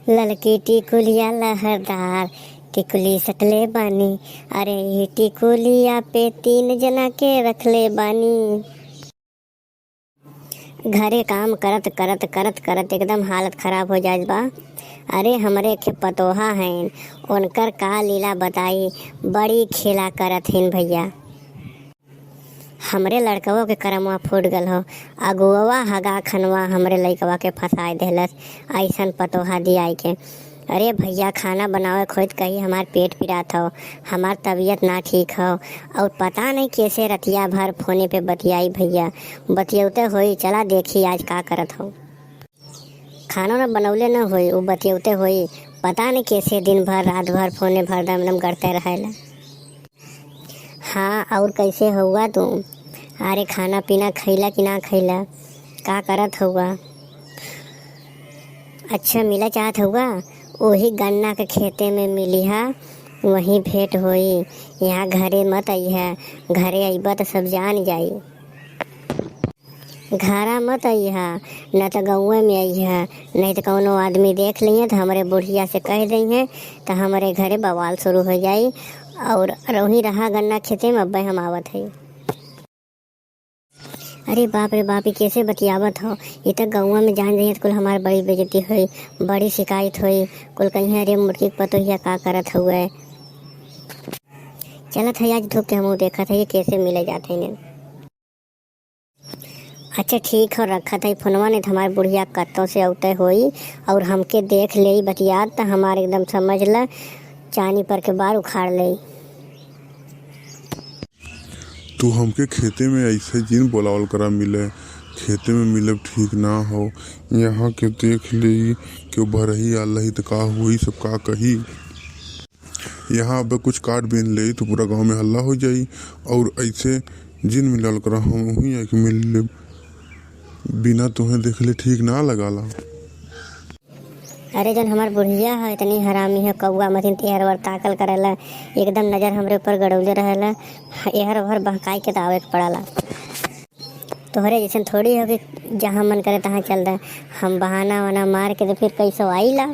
ललकी टिकुलिया लहरदार टिकुली सटले बानी। अरे ये टिकुलिया पे 3 जना के रखले बानी। घरे काम करत करत करत करत एकदम हालत खराब हो जात बा। अरे हमरे के पतोहा हैं, उनकर का लीला बताई, बड़ी खेला करत हैं भैया। हमरे लड़कवा के करमवा फूट गल हो, अगुआ हगा खनवा हमरे लइकवा के फंसाए देहलस ऐसन पतोहा दियाई के। अरे भैया खाना बनावे खोज कही हमार पेट पिरात हो, हमार तबीयत ना ठीक हो, और पता नहीं कैसे रतिया भर फोने पे बतियाई भैया। बतियौते होई, चला देखी आज का करत हो। खाना ना बनौले न होई, वो बतियौते होई, पता नहीं कैसे दिन भर रात भर फोने भर दम करते रहेला। हाँ और कैसे हुआ तू? अरे खाना पीना खैला कि ना खैला, का करत हुआ? अच्छा मिला चाहत हुआ, वही गन्ना के खेते में मिली है, वहीं भेंट होई। यहाँ घरे मत आई है, घरे अइबा तो सब जान जाई। घरा मत आई है, न तो गाँव में आई है, नहीं तो कौनो आदमी देख लिए तो हमारे बुढ़िया से कह दी है तो हमारे घरे बवाल शुरू हो जाई। और वहीं रहा गन्ना खेते में, अब हम आवत है। अरे बाप रे बाप, कैसे बतियावत हो? ये तो गाँव में जान रही है तो कुल हमारी बड़ी बेइज्जती हुई, बड़ी शिकायत हुई, कुल कहीं अरे मुर्गी पतोहिया का करत हुए। चलत है आज धूप के हम देखा था ये कैसे मिले जाते हैं। अच्छा ठीक है, रखा था फोनवा, नहीं तो हमारे बुढ़िया कत्तों से औते हुई और हमके देख ले बतियात तो हमारे एकदम समझ ल चानी पर के बार उखाड़ ले। तू हमके खेते में ऐसे जिन बोलावल करा मिले, खेते में मिलब ठीक ना हो। यहाँ के देख ली क्यों भरही आलही तो का हुई, सब का कही। यहाँ अब कुछ काट बीन ले तो पूरा गांव में हल्ला हो जाई। और ऐसे जिन मिलल करा हम वहीं आके मिल ले, बिना तुम्हें देख ले ठीक ना लगाला। अरे जन हमार बुढ़िया है इतनी हरामी है, कौआ मथिन तेहर भर ताकल करेला, एकदम नजर हमरे ऊपर गड़ौले रहेला, एहर भर बहकाई के दावे के पड़ाला। तोहरे जैसे थोड़ी हो कि जहाँ मन करे तहाँ चल रहा, हम बहाना वाना मार के तो फिर कैसे आईला।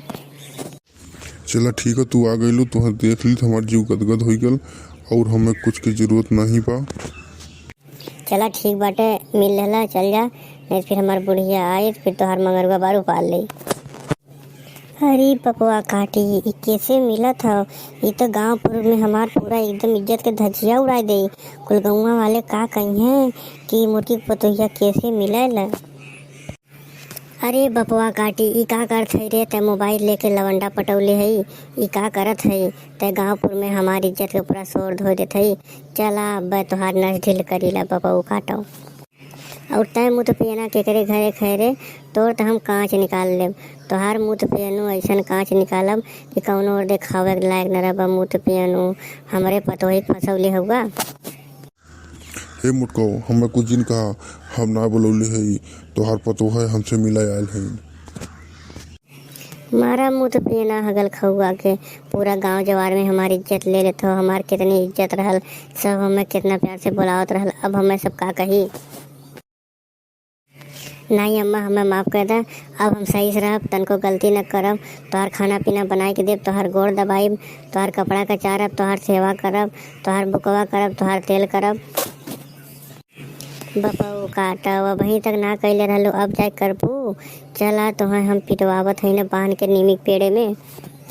चला ठीक है, तू आ गई, तुहर देख ली तो हमार जीव गदगद हो गल और हमें कुछ की जरूरत नहीं पा। चला ठीक बाटे, मिल लेला चल जा, नहीं फिर हमार बुढ़िया आई फिर तोहार मंगरुआ बारू पाल ली। अरे पपुआ काटी, ये कैसे मिला था? ये तो गांव पुर में हमार पूरा एकदम इज्जत के धजिया उड़ा दे। कुल गौवा वाले का कही हैं कि मुर्गी पतोहिया कैसे मिलेला। अरे बपुआ काटी, ई का करत है रे? ते मोबाइल लेके लवंडा पटौले है, ई का करत है? ते गांव पुर में हमारी इज्जत के पूरा शोर धो देते है। चला अब तोहार नस ढील करीला बपुआ काटो। और तय मुँह तो पियना केकरे घरे खैरे तोर तो हम कांच निकाल लेब। तोहार मुँह तो पियनु ऐसा कांच निकालब कि कौनो और देखावे लायक न रह। मुँह तो पियनु हमरे पतोही फंसौले हुआ। हे मुटको, हमें कुछ जिन कहा, हम ना बोलौले है, तोहार पतोहा हमसे मिला आयल है। मारा मुँह तो पियना हगल खौआ के पूरा गांव जवार में हमारी इज्जत ले लेते हो। हमार कितनी इज्जत रहल, सब हमें कितना प्यार से बुलावत रहल, अब हमें सब का कही। नहीं अम्मा हमें माफ़ कर दे, अब हम सही से रहब, तनको गलती न करब। तोहार खाना पीना बनाए के देब, तोहार गोड़ दबाइब, तोहार कपड़ा का चारब, तोहार सेवा करब, तोहार बुकवा करब, तोहार तेल करब। बपऊ काटा वहीं तक ना कैले रहलो, अब जाए करबू। चला तोहें हम पिटवावत है न बांध के नीमी के पेड़े में।